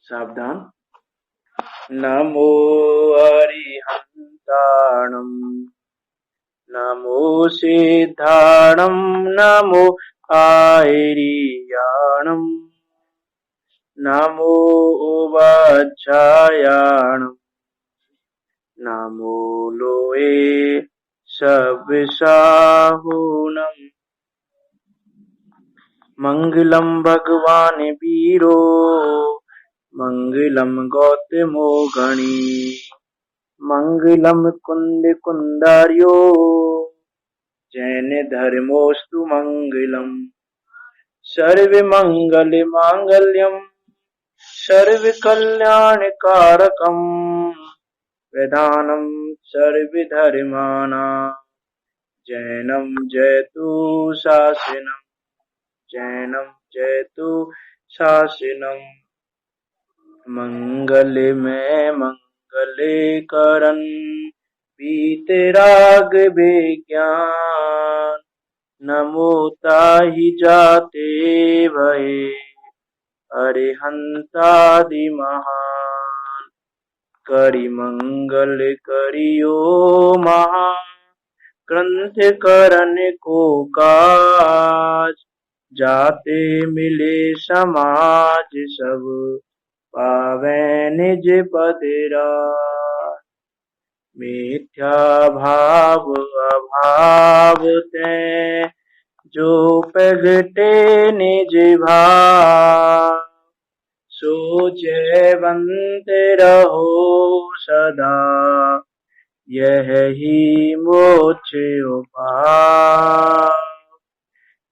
सावधान। नमो अरिहंताणं नमो सिद्धाणं नमो आयर्याणं नमो वज्रायाणं नमो लोए सविसाहुनम्। मंगलम भगवान वीरो मंगलम गौतमो गणी मंगलम कुंद कुंदार्यो जैन धर्मोस्तु मंगलम। सर्व मंगल मांगल्यम सर्व कल्याण कारकम वेदानम सर्व धर्माणां जैनम जयतु शासनम जैनम जयतु शासनम। मंगले में मंगले करन वीतराग विज्ञान नमो ताहि जाते भये अरिहंतादि महान। करि मंगल करियो महा ग्रंथ करन को काज जाते मिले समाज सब पावे निज पदराज। मिथ्या भाव अभाव ते जो प्रगटे निज भाव सो जयवंत रहो सदा यह ही मोक्ष उपाय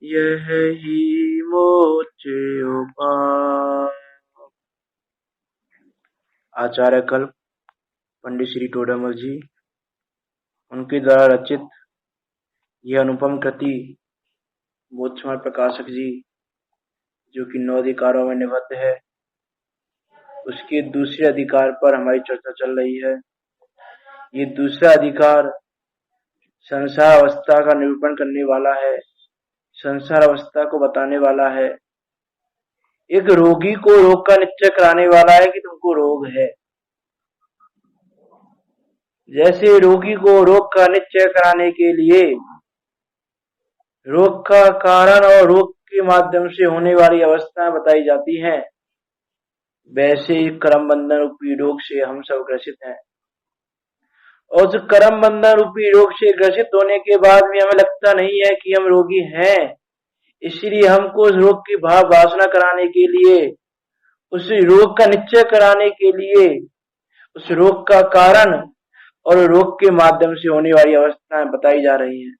यह ही मोक्ष उपाय। आचार्य कल्प पंडित श्री टोडामल जी उनके द्वारा रचित यह अनुपम कृति मोक्षमार्ग प्रकाशक जी जो कि 9 अधिकारों में निबद्ध है, उसके दूसरे अधिकार पर हमारी चर्चा चल रही है। ये दूसरा अधिकार संसार अवस्था का निरूपण करने वाला है, संसार अवस्था को बताने वाला है। एक रोगी को रोग का निश्चय कराने वाला है कि तुमको रोग है। जैसे रोगी को रोग का निश्चय कराने के लिए रोग का कारण और रोग के माध्यम से होने वाली अवस्थाएं बताई जाती हैं, वैसे ही कर्म बंधन रूपी रोग से हम सब ग्रसित हैं। और उस कर्म बंधन रूपी रोग से ग्रसित होने के बाद भी हमें लगता नहीं है कि हम रोगी हैं, इसलिए हमको उस रोग की भाव वासना कराने के लिए, उस रोग का निश्चय कराने के लिए, उस रोग का कारण और रोग के माध्यम से होने वाली अवस्थाएं बताई जा रही हैं।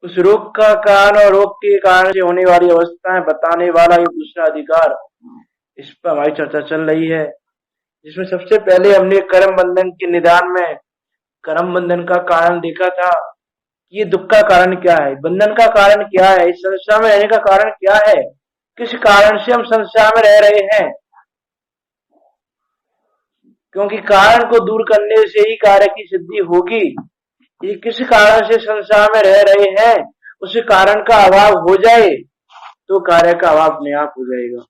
उस रोग का कारण और रोग के कारण से होने वाली अवस्थाएं बताने वाला ये दूसरा अधिकार, इस पर हमारी चर्चा चल रही है। जिसमें सबसे पहले हमने कर्म बंधन के निदान में कर्म बंधन का कारण देखा था कि ये दुख का कारण क्या है, बंधन का कारण क्या है, इस संसार में रहने का कारण क्या है, किस कारण से हम संसार में रह रहे हैं। क्योंकि कारण को दूर करने से ही कार्य की सिद्धि होगी। ये किस कारण से संसार में रह रहे हैं, उस कारण का अभाव हो जाए तो कार्य का अभाव अपने आप हो जाएगा।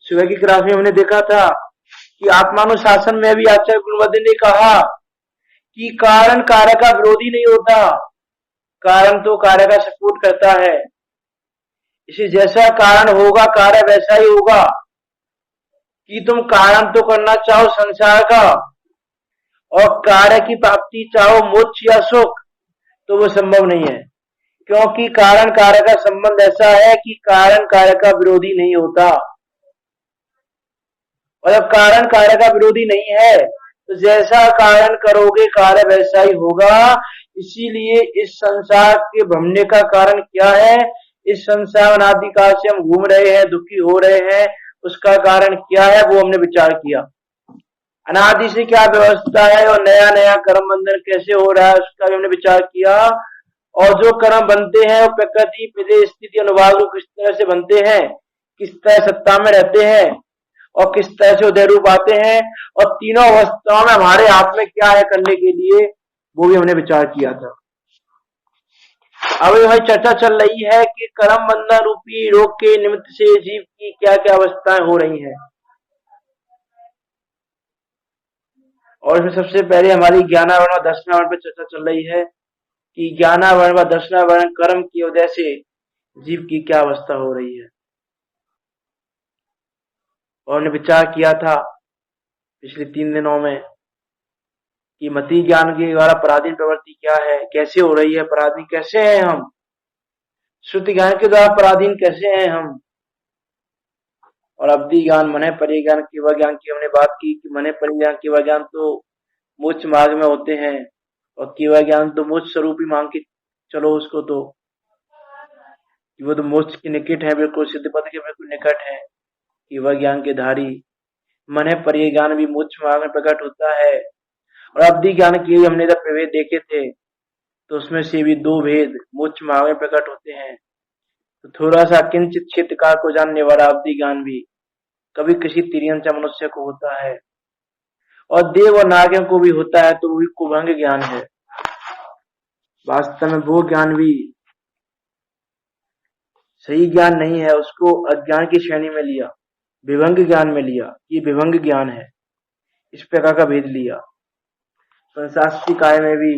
सुबह की क्लास में हमने देखा था कि आत्मानुशासन में भी आचार्य गुरुवद ने कहा कि कारण कार्य का विरोधी नहीं होता, कारण तो कार्य का सपोर्ट करता है। इसे जैसा कारण होगा कार्य वैसा ही होगा। कि तुम कारण तो करना चाहो संसार का और कार्य की प्राप्ति चाहो मोक्ष या सुख, तो वो संभव नहीं है। क्योंकि कारण कार्य का संबंध ऐसा है कि कारण कार्य का विरोधी नहीं होता, और जब कारण कार्य का विरोधी नहीं है तो जैसा कारण करोगे कार्य वैसा ही होगा। इसीलिए इस संसार के भ्रमने का कारण क्या है, इस संसार अनादिकाल से हम घूम रहे हैं, दुखी हो रहे हैं, उसका कारण क्या है वो हमने विचार किया। अनादि से क्या व्यवस्था है और नया नया कर्म बंधन कैसे हो रहा है उसका भी हमने विचार किया। और जो कर्म बनते हैं वो प्रकृति प्रदेश स्थिति अनुभाग रूप किस तरह से बनते हैं, किस तरह सत्ता में रहते हैं और किस तरह से उदय रूप आते हैं, और तीनों अवस्थाओं में हमारे हाथ में क्या है करने के लिए, वो भी हमने विचार किया था। अब भाई चर्चा चल रही है कि कर्म बंधन रूपी रोग के निमित्त से जीव की क्या क्या अवस्थाएं हो रही हैं। और इसमें सबसे पहले हमारी ज्ञानावरण व दर्शनावरण पर चर्चा चल रही है कि ज्ञानावरण व दर्शनावरण कर्म की वजह से जीव की क्या अवस्था हो रही है। और हमने विचार किया था पिछले 3 दिनों में कि मति ज्ञान के द्वारा पराधीन प्रवृत्ति क्या है, कैसे हो रही है, पराधीन कैसे हैं हम, श्रुति ज्ञान के द्वारा पराधीन कैसे हैं हम। और अवधि ज्ञान मन परिज्ञान केवल ज्ञान की हमने बात की कि मन परिज्ञान केवल ज्ञान तो मोक्ष मार्ग में होते हैं और केवल ज्ञान तो मोक्ष स्वरूप ही मांग के चलो उसको, तो वो तो मोक्ष के निकट है, बिल्कुल सिद्ध पद के बिल्कुल निकट है केवल ज्ञान के धारी। मन परिज्ञान भी मोक्ष मार्ग में प्रकट होता है। और अवधि ज्ञान के हमने जब प्रभेद देखे थे तो उसमें से भी 2 भेद मोक्ष मार्ग में प्रकट होते हैं। तो थोड़ा सा किंचित क्षेत्रकार को जानने वाला अवधि ज्ञान भी कभी किसी तिर्यंच मनुष्य को होता है और देव और नागियों को भी होता है, तो वो भी कुभंग ज्ञान है। वास्तव में वो ज्ञान भी सही ज्ञान नहीं है, उसको अज्ञान की श्रेणी में लिया, विभंग ज्ञान में लिया, ये विभंग ज्ञान है, इस प्रकार का भेद लिया। संशास्त्री काय में भी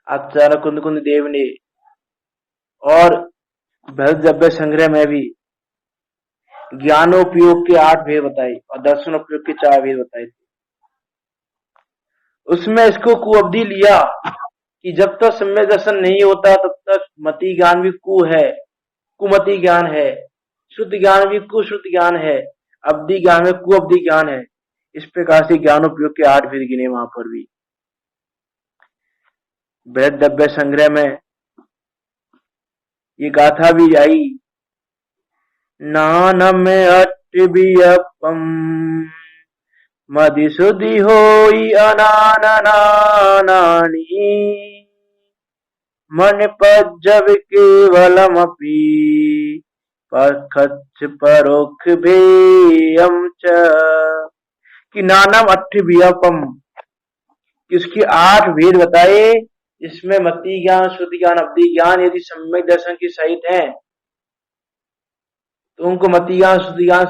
आचार्य कुंद कुंद देव ने और बृहद्रव्य संग्रह में भी ज्ञानोपयोग के 8 भेद बताए और दर्शनोपयोग के 4 भेद बताए थे। उसमें इसको कुअवधि लिया कि जब तक सम्यक दर्शन नहीं होता तब तक मति ज्ञान भी कु है, कुमति ज्ञान है, शुद्ध ज्ञान भी कुशुद्ध ज्ञान है, अवधि ज्ञान में कुअवधि ज्ञान है। इस प्रकार से ज्ञानोपयोग के 8 भेद गिने वहां पर भी। बृहद्रव्य संग्रह में ये गाथा भी आई, नानम अट्टिबियपम मदिसुधि होई अनानानी मन पज्जव केवलमपि परखच्छ परोक्ष भेयम च। कि नानम अट्टिबियपम, इसके 8 भेद बताए, इसमें मति ज्ञान, शुद्ध ज्ञान, अवधि ज्ञान यदि सम्यक दर्शन के सहित हैं तो उनको मति ज्ञान, शुद्ध ज्ञान,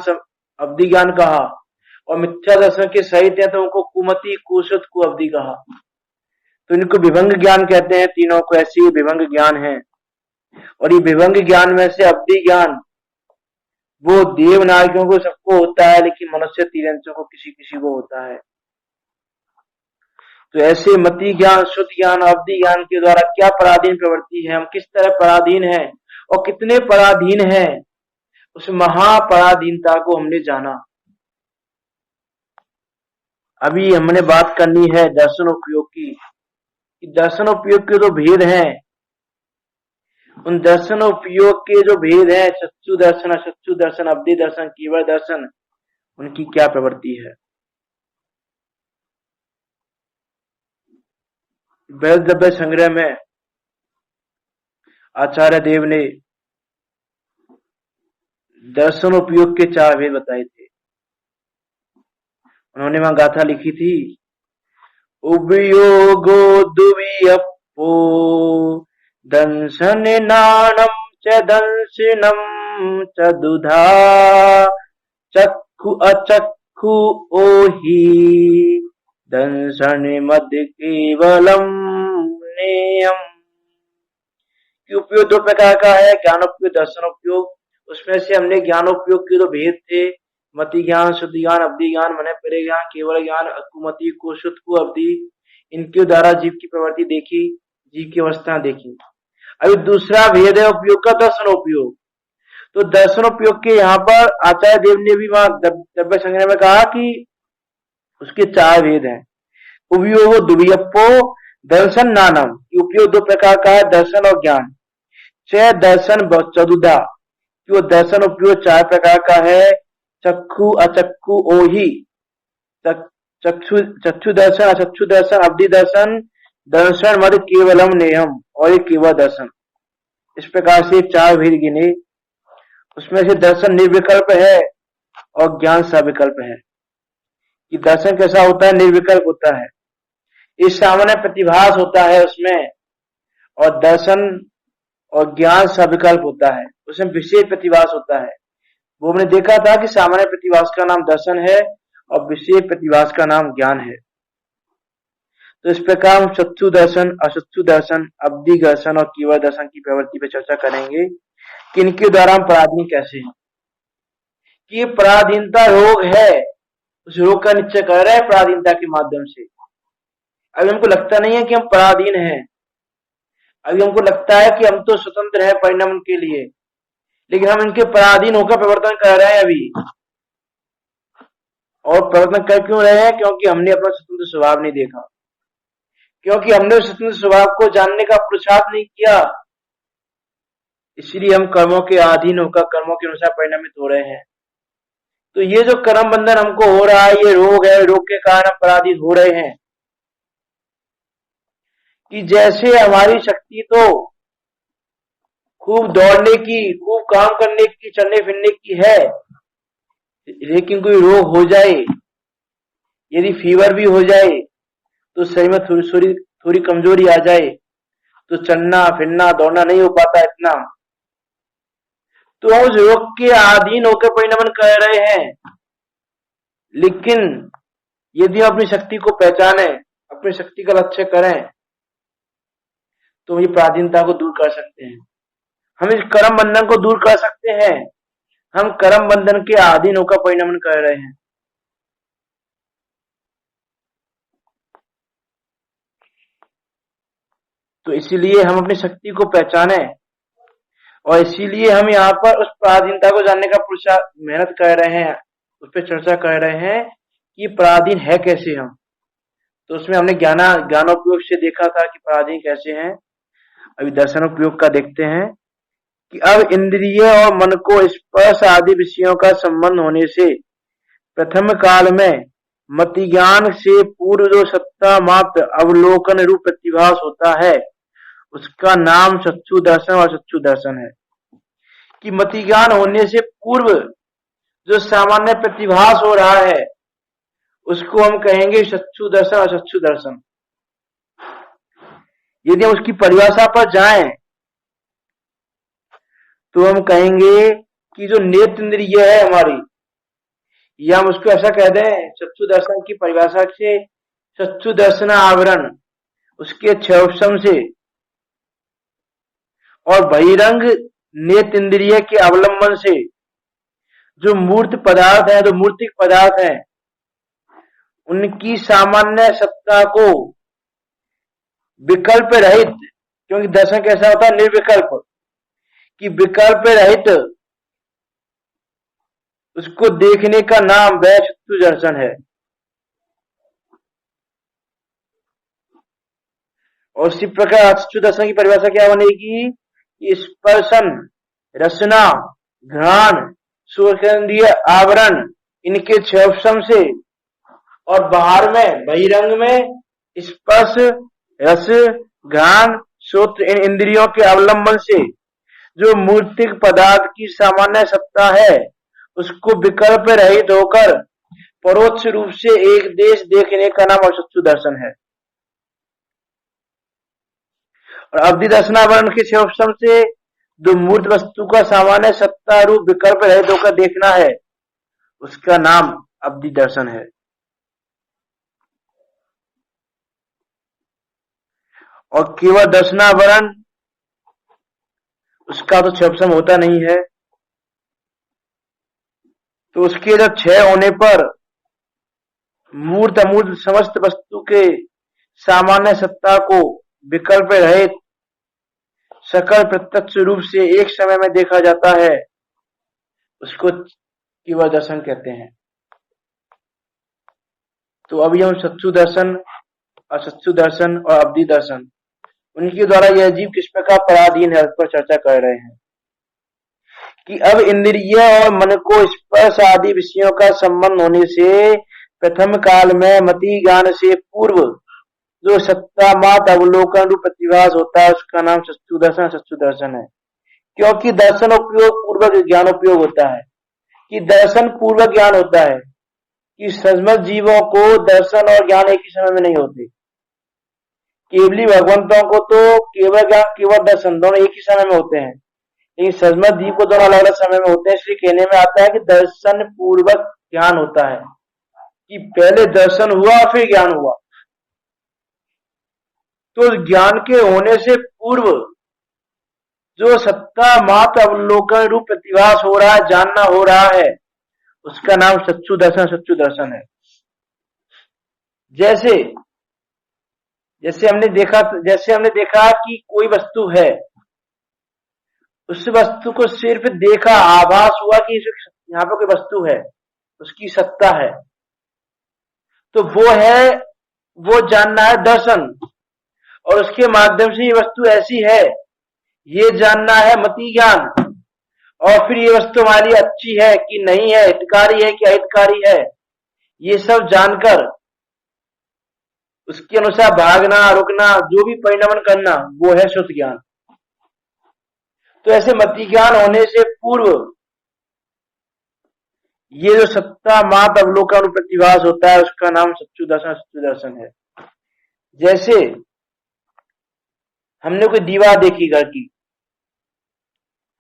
अवधि ज्ञान कहा, और मिथ्या दर्शन के सहित है तो उनको कुमति, कुशुद्ध, कुअवधि कहा। तो इनको विभंग ज्ञान कहते हैं, तीनों को ऐसे ही विभंग ज्ञान है। और ये विभंग ज्ञान में से अवधि ज्ञान वो देवनागियों को सबको होता है, लेकिन मनुष्य तिर्यंचों को किसी किसी को होता है। तो ऐसे मति ज्ञान, शुद्ध ज्ञान, अवधि ज्ञान के द्वारा क्या पराधीन प्रवृत्ति है, हम किस तरह पराधीन हैं और कितने पराधीन हैं, उस महापराधीनता को हमने जाना। अभी हमने बात करनी है दर्शनोपयोग की। दर्शनोपयोग के जो भेद हैं, उन दर्शनोपयोग के जो भेद हैं, चक्षु दर्शन, अचक्षु दर्शन, अवधि दर्शन, केवल दर्शन, उनकी क्या प्रवृत्ति है। बृहद्रव्य संग्रह में आचार्य देव ने दर्शनोपयोग के 4 भेद बताए थे। उन्होंने वहां गाथा लिखी थी, उभयोगो दुवियप्पो दंशन नाणम च दंशनम च दुधा चक्षु अचक्षु ओहि दंशन मद केवलम नेयम। उपयोग 2 प्रकार का है, ज्ञानोपयोग, दर्शनोपयोग। उसमें से हमने ज्ञानोपयोग के जो भेद थे, मति ज्ञान, शुद्ध ज्ञान, अवधि ज्ञान, मन परिज्ञान, केवल ज्ञान, कुमति, कुशुद्ध, कुअवधि, इनके द्वारा जीव की प्रवृत्ति देखी, जीव की अवस्था देखी। अभी दूसरा भेद है उपयोग का, दर्शनोपयोग। तो दर्शनोपयोग के यहाँ पर आचार्य देव ने भी वहां द्रव्य संग्रह में कहा कि उसके 4 भेद हैं। उपयोग दुवियप्पो दर्शन नानम, उपयोग 2 प्रकार का है, दर्शन और ज्ञान। च दर्शन चतुधा, वो दर्शन उपयोग 4 प्रकार का है, चक्षु अचक्षु ओहि, चक्षु दर्शन, अचक्षु दर्शन, अवधि दर्शन, दर्शन मद केवलम नेयम, और ये केवल दर्शन। इस प्रकार से 4 भेद गिने। उसमें से दर्शन निर्विकल्प है और ज्ञान सविकल्प है। कि दर्शन कैसा होता है, निर्विकल्प होता है, इस सामान्य प्रतिभास होता है उसमें, और दर्शन और ज्ञान सविकल्प होता है, उसमें विशेष प्रतिभास होता है। वो हमने देखा था कि सामान्य प्रतिभास का नाम दर्शन है और विशेष प्रतिभास का नाम ज्ञान है। तो इस प्रकार हम चक्षु दर्शन, अचक्षु दर्शन, अवधि दर्शन और केवल दर्शन की प्रवृत्ति पर चर्चा करेंगे कि इनके द्वारा हम पराधीन कैसे हैं। कि ये पराधीनता रोग है, उस रोग का निश्चय कर रहे हैं पराधीनता के माध्यम से। अभी हमको लगता नहीं है कि हम पराधीन हैं, अभी हमको लगता है कि हम तो स्वतंत्र हैं परिणाम के लिए, लेकिन हम इनके पराधीन होकर प्रवर्तन कर रहे हैं अभी। और प्रवर्तन कर क्यों रहे हैं? क्योंकि हमने अपना स्वतंत्र स्वभाव नहीं देखा, क्योंकि हमने उस स्वतंत्र स्वभाव को जानने का पुरुषार्थ नहीं किया। इसलिए हम कर्मों के अधीन होकर कर्मों के अनुसार परिणामित हो रहे हैं। तो ये जो कर्म बंधन हमको हो रहा है, ये रोग है, रोग के कारण हम पराधीन हो रहे हैं। कि जैसे हमारी शक्ति तो खूब दौड़ने की, खूब काम करने की, चलने फिरने की है, लेकिन कोई रोग हो जाए, यदि फीवर भी हो जाए, तो शरीर में थोड़ी कमजोरी आ जाए, तो चलना फिरना दौड़ना नहीं हो पाता इतना, तो हम उस रोग के अधीन होकर परिणमन कर रहे हैं। लेकिन यदि हम अपनी शक्ति को पहचाने, अपनी शक्ति का लक्ष्य करें, तो ये पराधीनता को दूर कर सकते हैं, हम इस कर्म बंधन को दूर कर सकते हैं। हम कर्म बंधन के अधीन होकर परिणमन कर रहे हैं। तो इसीलिए हम अपनी शक्ति को पहचाने और इसीलिए हम यहाँ पर उस पराधीनता को जानने का पुरुषार्थ मेहनत कर रहे हैं, उस पर चर्चा कर रहे हैं कि पराधीन है कैसे हम। तो उसमें हमने ज्ञानोपयोग से देखा था कि पराधीन कैसे हैं। अभी दर्शनोपयोग का देखते हैं कि अब इंद्रिय और मन को स्पर्श आदि विषयों का संबंध होने से प्रथम काल में मति ज्ञान से पूर्व जो सत्ता मात्र अवलोकन रूप प्रतिभास होता है, उसका नाम चक्षु दर्शन और चक्षु दर्शन है। कि मति ज्ञान होने से पूर्व जो सामान्य प्रतिभास हो रहा है, उसको हम कहेंगे चक्षु दर्शन और चक्षु दर्शन। यदि हम उसकी परिभाषा पर जाएं, तो हम कहेंगे कि जो नेत्र इंद्रिय है हमारी, या हम उसको ऐसा कह दें चक्षु दर्शन की परिभाषा से, चक्षु दर्शन आवरण उसके क्षयोपम से और बहिरंग नेत्र इंद्रिय के अवलंबन से जो मूर्त पदार्थ है, जो मूर्तिक पदार्थ है, उनकी सामान्य सत्ता को विकल्प रहित, क्योंकि दर्शन कैसा होता है? निर्विकल्प, कि विकल्प रहित उसको देखने का नाम वह चक्षु दर्शन है। और इसी प्रकार चक्षु दर्शन की परिभाषा क्या बनेगी? स्पर्शन, रसना, घ्राण, सूक्ष्मेंद्रिय आवरण, इनके क्षयोपम से और बाहर में बहिरंग में स्पर्श, रस, घ्राण, श्रोत्र, इन इंद्रियों के अवलंबन से जो मूर्तिक पदार्थ की सामान्य सत्ता है, उसको विकल्प रहित होकर परोक्ष रूप से एक देश देखने का नाम चक्षु दर्शन है। और अवधि दर्शनावरण के क्षयोपम से जो मूर्त वस्तु का सामान्य सत्ता रूप विकल्प रहित होकर देखना है, उसका नाम अवधि दर्शन है। और केवल दर्शनावरण, उसका तो क्षयोपम होता नहीं है, तो उसके जब क्षय होने पर मूर्त अमूर्त समस्त वस्तु के सामान्य सत्ता को विकल्प रहित सकल प्रत्यक्ष रूप से एक समय में देखा जाता है, उसको केवल दर्शन कहते हैं। तो अभी हम चक्षु दर्शन, अचक्षु दर्शन और अवधि दर्शन, उनके द्वारा यह जीव किस प्रकार पराधीन है उस पर चर्चा कर रहे हैं। कि अब इंद्रिय और मन को स्पर्श आदि विषयों का संबंध होने से प्रथम काल में मति ज्ञान से पूर्व जो सत्ता मात्र अवलोकन रूप प्रतिभास होता है, उसका नाम चक्षु दर्शन चक्षु दर्शन है। क्योंकि दर्शन उपयोग पूर्वक ज्ञान उपयोग होता है, कि दर्शन पूर्वक ज्ञान होता है, कि समस्त जीवों को दर्शन और ज्ञान एक ही समय में नहीं होते। केवली भगवंतों को तो केवल दर्शन दोनों एक ही समय में होते हैं, लेकिन सजमत जीव को दोनों अलग अलग समय में होते हैं। इसलिए कहने में आता है कि दर्शन पूर्वक ज्ञान होता है, कि पहले दर्शन हुआ फिर ज्ञान हुआ। तो ज्ञान के होने से पूर्व जो सत्ता मात्र अवलोकन रूप प्रतिभास हो रहा है, जानना हो रहा है, उसका नाम सच्चु दर्शन है। जैसे जैसे हमने देखा कि कोई वस्तु है, उस वस्तु को सिर्फ देखा, आभास हुआ कि यहाँ पे कोई वस्तु है, उसकी सत्ता है, तो वो जानना है दर्शन। और उसके माध्यम से ये वस्तु ऐसी है, ये जानना है मति ज्ञान। और फिर ये वस्तु हमारी अच्छी है कि नहीं है, हितकारी है कि अहितकारी है, ये सब जानकर उसके अनुसार भागना, रुकना, जो भी परिणमन करना, वो है शुद्ध ज्ञान। तो ऐसे मति ज्ञान होने से पूर्व ये जो सत्ता मात्र अवलोकन प्रतिभास होता है, उसका नाम सच्चु दर्शन है। जैसे हमने कोई दीवार देखी घर की,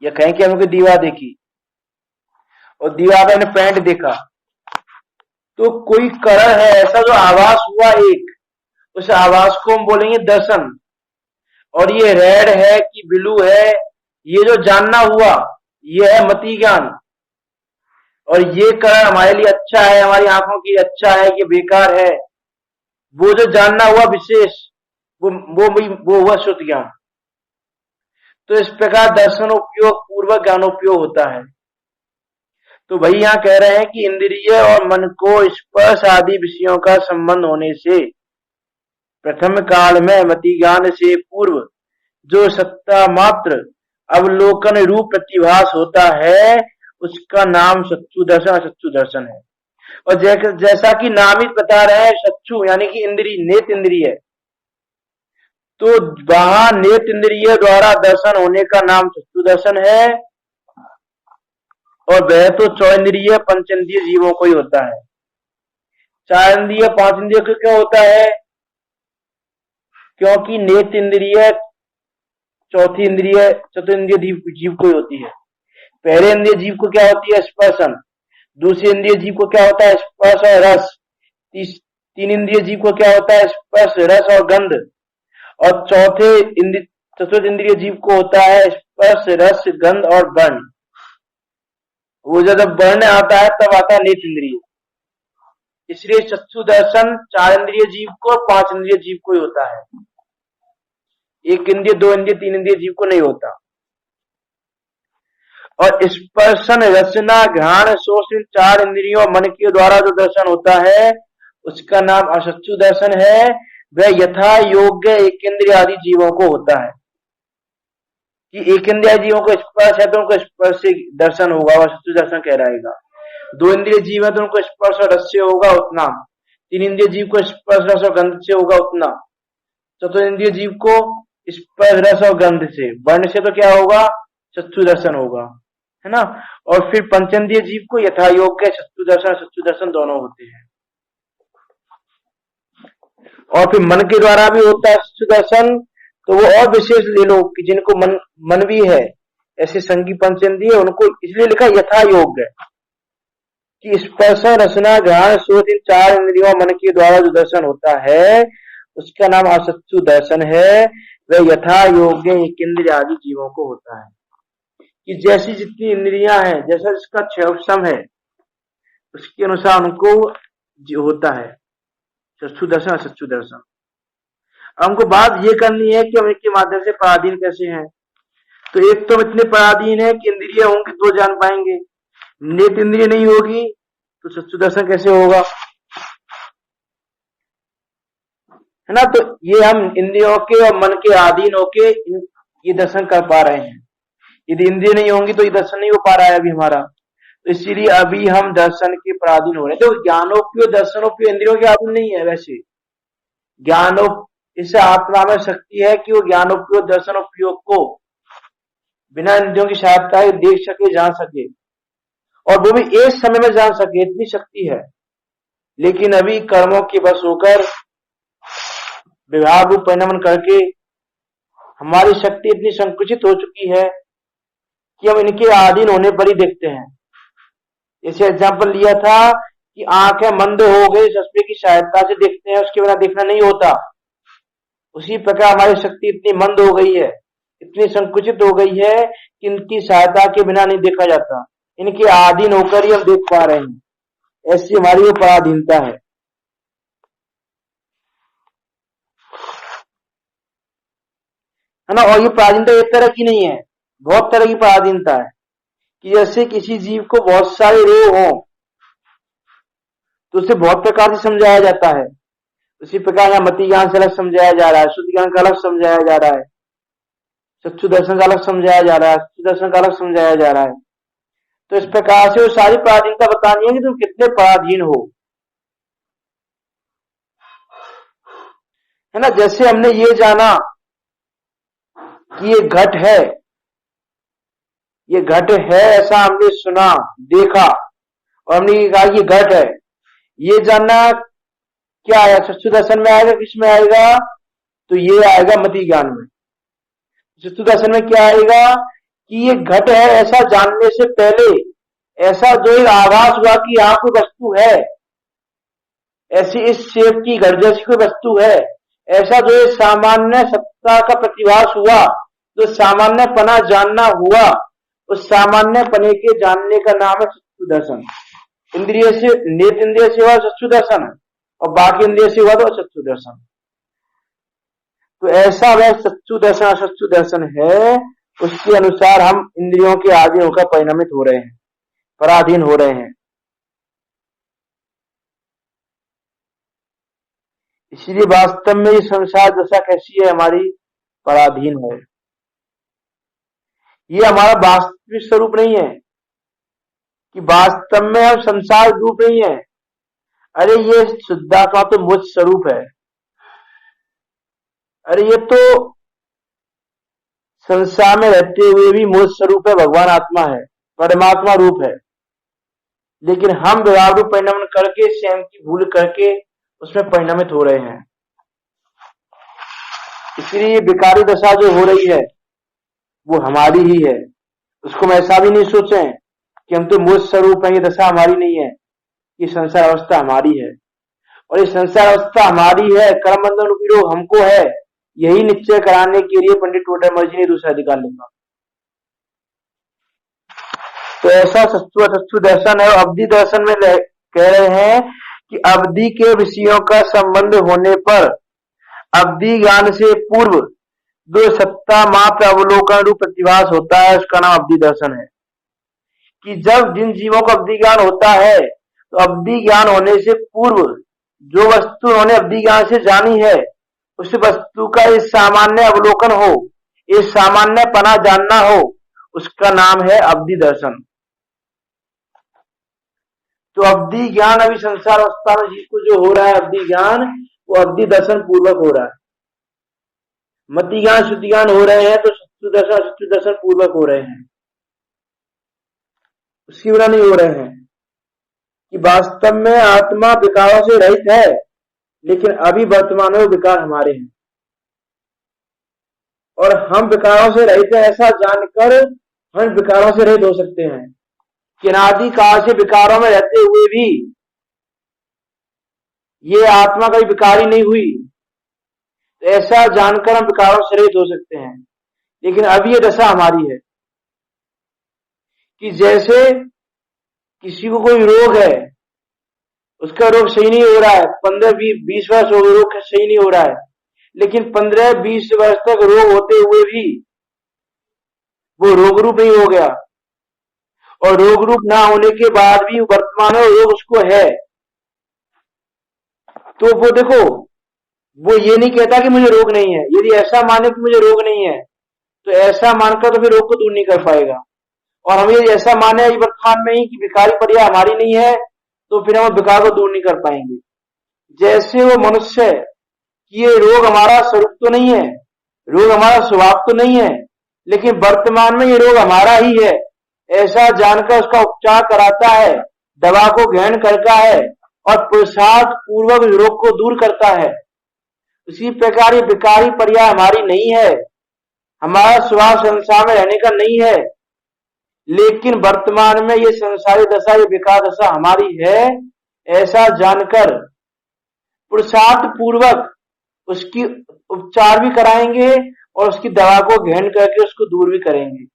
या कहें कि हमने कोई दीवार देखी और दीवार पे हमने पेंट देखा, तो कोई कलर है ऐसा जो आभास हुआ एक, उस आवाज को हम बोलेंगे दर्शन। और ये रेड है कि ब्लू है, ये जो जानना हुआ, ये है मति ज्ञान। और ये कलर हमारे लिए अच्छा है, हमारी आंखों के लिए अच्छा है कि बेकार है, वो जो जानना हुआ विशेष, वो हुआ शुद्ध ज्ञान। तो इस प्रकार दर्शनोपयोग पूर्वक ज्ञानोपयोग होता है। तो भाई यहाँ कह रहे हैं कि इंद्रिय और मन को स्पर्श आदि विषयों का संबंध होने से प्रथम काल में मति ज्ञान से पूर्व जो सत्ता मात्र अवलोकन रूप प्रतिभास होता है, उसका नाम सच्चु दर्शन है। और जैसा कि नाम ही बता रहे हैं, सच्चु यानी कि इंद्रिय, नेत्र इंद्रिय, तो वहां नेत्र इंद्रिय द्वारा दर्शन होने का नाम सच्चु दर्शन है। और वह तो चौंद्रिय पंचेंद्रिय जीवों को ही होता है। चार इंद्रिय पांच इंद्रिय को क्यों होता है? क्योंकि नेत्र इंद्रिय चौथी इंद्रिय चतुर्ंद्रिय जीव को ही होती है। पहले इंद्रिय जीव को क्या होती है? स्पर्शन। दूसरे इंद्रिय जीव को क्या होता है? स्पर्श और रस। तीन इंद्रिय जीव को क्या होता है? स्पर्श, रस और गंध। और चतुर्थ इंद्रिय जीव को होता है स्पर्श, रस, गंध और वर्ण। वो जब वर्ण आता है तब आता है नेत्र इंद्रिय। इसलिए चक्षु दर्शन चार इंद्रिय जीव को, पांच इंद्रिय जीव को ही होता है। एक इंद्रिय, दो इंद्रिय, तीन इंद्रिय जीव को नहीं होता। और स्पर्शन, रचना, घ्राण, शोष, चार इंद्रियों मन के द्वारा जो दर्शन होता है, उसका नाम असच्चु दर्शन है। वह यथा योग्य एक इंद्रिय आदि जीवों को होता है। कि एक इंद्रिय जीवों को स्पर्श है तो उनको स्पर्श से दर्शन होगा, वह सच्चु दर्शन कहलाएगा। दो इंद्रिय जीव है तो उनको स्पर्श और रस से होगा, उतना। तीन इंद्रिय जीव को स्पर्श, रस और गंध से होगा, उतना। चतुर्थ इंद्रिय जीव को स्पर्श, रस और गंध से, वर्ण से तो क्या होगा? चक्षु दर्शन होगा, है ना। और फिर पंचेंद्रिय जीव को यथा योग्य चक्षु दर्शन दोनों होते हैं। और फिर मन के द्वारा भी होता है चक्षु दर्शन, तो वो और विशेष ले लो कि जिनको मन भी है, ऐसे संगी पंचेंद्रिय, उनको इसलिए लिखा यथा योग्य कि स्पर्श, रसना, घ्राण, शोष, इन चार इंद्रियों मन के द्वारा जो दर्शन होता है, उसका नाम असच्चु दर्शन है। वह यथा योग्य एक इंद्रिय आदि जीवों को होता है। कि जैसी जितनी इंद्रियां हैं, जैसा जिसका क्षय है, उसके अनुसार उनको जो होता है चक्षु दर्शन, असच्चु दर्शन। हमको बात ये करनी है कि हम इनके माध्यम से पराधीन कैसे हैं। तो एक तो इतने पराधीन है कि इंद्रिय होंगे तो जान पाएंगे, नेत्र इंद्रिय नहीं होगी तो चक्षु दर्शन कैसे होगा, है ना। तो ये हम इंद्रियों के और मन के अधीन होके ये दर्शन कर पा रहे हैं। यदि इंद्रिय नहीं होंगी तो ये दर्शन नहीं हो पा रहा है अभी हमारा। तो इसीलिए अभी हम दर्शन के पराधीन हो रहे हैं। तो ज्ञानोपयोग दर्शनोपयोग इंद्रियों के अधीन नहीं है। वैसे इससे आत्मा में शक्ति है कि वो ज्ञानोपयोग दर्शनोपयोग को बिना इंद्रियों की सहायता के देख सके, जान सके, और वो भी एक समय में जान सके, इतनी शक्ति है। लेकिन अभी कर्मों के बस होकर व्यवहार रूप परिणमन करके हमारी शक्ति इतनी संकुचित हो चुकी है कि हम इनके अधीन होने पर ही देखते हैं। जैसे एग्जाम्पल लिया था कि आंखें मंद हो गई, चश्मे की सहायता से देखते हैं, उसके बिना देखना नहीं होता। उसी प्रकार हमारी शक्ति इतनी मंद हो गई है, इतनी संकुचित हो गई है कि इनकी सहायता के बिना नहीं देखा जाता, इनके अधीन होकर ही हम देख पा रहे हैं। ऐसी हमारी वो पराधीनता है ना। और ये पराधीनता एक तरह की नहीं है, बहुत तरह की पराधीनता है। कि जैसे किसी जीव को बहुत सारे रोग हो तो उसे बहुत प्रकार से समझाया जाता है। उसी प्रकार यहाँ मति ज्ञान से अलग समझाया जा रहा है, शुद्ध ज्ञान का अलग समझाया जा रहा है, चक्षु दर्शन का अलग समझाया जा रहा है, चक्षु दर्शन का अलग समझाया जा रहा है। तो इस प्रकार से वो सारी पराधीनता बतानी है कि तुम कितने पराधीन हो, है ना। जैसे हमने ये जाना कि ये घट है, ये घट है, ऐसा हमने सुना देखा और हमने ये कहा कि घट है, ये जानना क्या आया, चक्षु दर्शन में आएगा, किस में आएगा, तो ये आएगा मति ज्ञान में। चक्षु दर्शन में क्या आएगा कि ये घट है, ऐसा जानने से पहले ऐसा जो एक आभास हुआ कि यहाँ कोई वस्तु है, ऐसी इस शेप की घट जैसी कोई वस्तु है, ऐसा जो एक सामान्य सत्ता का प्रतिभास हुआ, जो सामान्य पना जानना हुआ, उस सामान्य पने के जानने का नाम है चक्षु दर्शन। इंद्रिय से, नेत्र इंद्रिय से हुआ चक्षु दर्शन और बाकी इंद्रिय से हुआ तो चक्षु दर्शन। तो ऐसा वह चक्षु दर्शन चक्षु दर्शन है, उसके अनुसार हम इंद्रियों के आदि होकर परिणमित हो रहे हैं, पराधीन हो रहे हैं। इसलिए वास्तव में ये संसार दशा कैसी है, हमारी पराधीन है। ये हमारा वास्तविक स्वरूप नहीं है कि वास्तव में हम संसार रूप नहीं है। अरे ये शुद्धात्मा तो मुझ स्वरूप है, अरे ये तो संसार में रहते हुए भी मुझ स्वरूप है, भगवान आत्मा है, परमात्मा रूप है। लेकिन हम व्यवहार रूप परिणमन करके, स्वयं की भूल करके उसमें परिणमित हो रहे हैं। इसलिए ये विकारी दशा जो हो रही है वो हमारी ही है। उसको हम ऐसा भी नहीं सोचें कि हम तो मुझ स्वरूप है, ये दशा हमारी नहीं है, ये संसार अवस्था हमारी है। और ये संसार अवस्था हमारी है, कर्म बंधन रूपी रोग हमको है, यही निश्चय कराने के लिए पंडित टोडरमल जी ने दूसरा अधिकार लिखा। तो ऐसा चक्षु दर्शन है। अवधि दर्शन में कह रहे हैं कि अवधि के विषयों का संबंध होने पर अवधि ज्ञान से पूर्व जो सत्ता मात्र अवलोकन रूप प्रतिभास होता है, उसका नाम अवधि दर्शन है। कि जब जिन जीवों को अवधि ज्ञान होता है, तो अवधि ज्ञान होने से पूर्व जो वस्तु उन्होंने अवधि ज्ञान से जानी है, उस वस्तु का इस सामान्य अवलोकन हो, इस सामान्य पना जानना हो, उसका नाम है अवधि दर्शन। तो अवधि ज्ञान अभी संसार अवस्था में जिसको जो हो रहा है अवधि ज्ञान, वो अवधि दर्शन पूर्वक हो रहा है। मति ज्ञान शुद्ध ज्ञान हो रहे हैं तो चक्षु दर्शन पूर्वक हो रहे हैं, उसकी बिना नहीं हो रहे हैं। कि वास्तव में आत्मा विकारों से रहित है, लेकिन अभी वर्तमान में विकार हमारे हैं और हम विकारों से रहित हैं, ऐसा जानकर हम विकारों से रहित हो सकते हैं। कि अनादि काल से विकारों में रहते हुए भी ये आत्मा कभी विकारी नहीं हुई, तो ऐसा जानकर हम विकारों से रहित हो सकते हैं। लेकिन अभी ये दशा हमारी है कि जैसे किसी को कोई रोग है, उसका रोग सही नहीं हो रहा है, 15-20 वर्ष हो गए रोग सही नहीं हो रहा है, लेकिन 15-20 वर्ष तक रोग होते हुए भी वो रोग रूप नहीं हो गया, और रोग रूप ना होने के बाद भी वर्तमान में रोग उसको है। तो वो देखो, वो ये नहीं कहता कि मुझे रोग नहीं है। यदि ऐसा माने कि मुझे रोग नहीं है, तो ऐसा मानकर तो फिर रोग को दूर नहीं कर पाएगा। और हम यदि ऐसा माने वर्तमान में ही कि विकारी पर्याय हमारी नहीं है, तो फिर हम विकार को दूर नहीं कर पाएंगे। जैसे वो मनुष्य है कि ये रोग हमारा स्वरूप तो नहीं है, रोग हमारा स्वभाव तो नहीं है, लेकिन वर्तमान में ये रोग हमारा ही है, ऐसा जानकर उसका उपचार कराता है, दवा को ग्रहण करता है और पुरुषार्थ पूर्वक रोग को दूर करता है। उसी प्रकार ये विकारी पर्याय हमारी नहीं है, हमारा स्वभाव संसार में रहने का नहीं है, लेकिन वर्तमान में ये संसारी दशा, ये विकार दशा हमारी है, ऐसा जानकर पुरुषार्थ पूर्वक उसकी उपचार भी कराएंगे और उसकी दवा को ग्रहण करके उसको दूर भी करेंगे।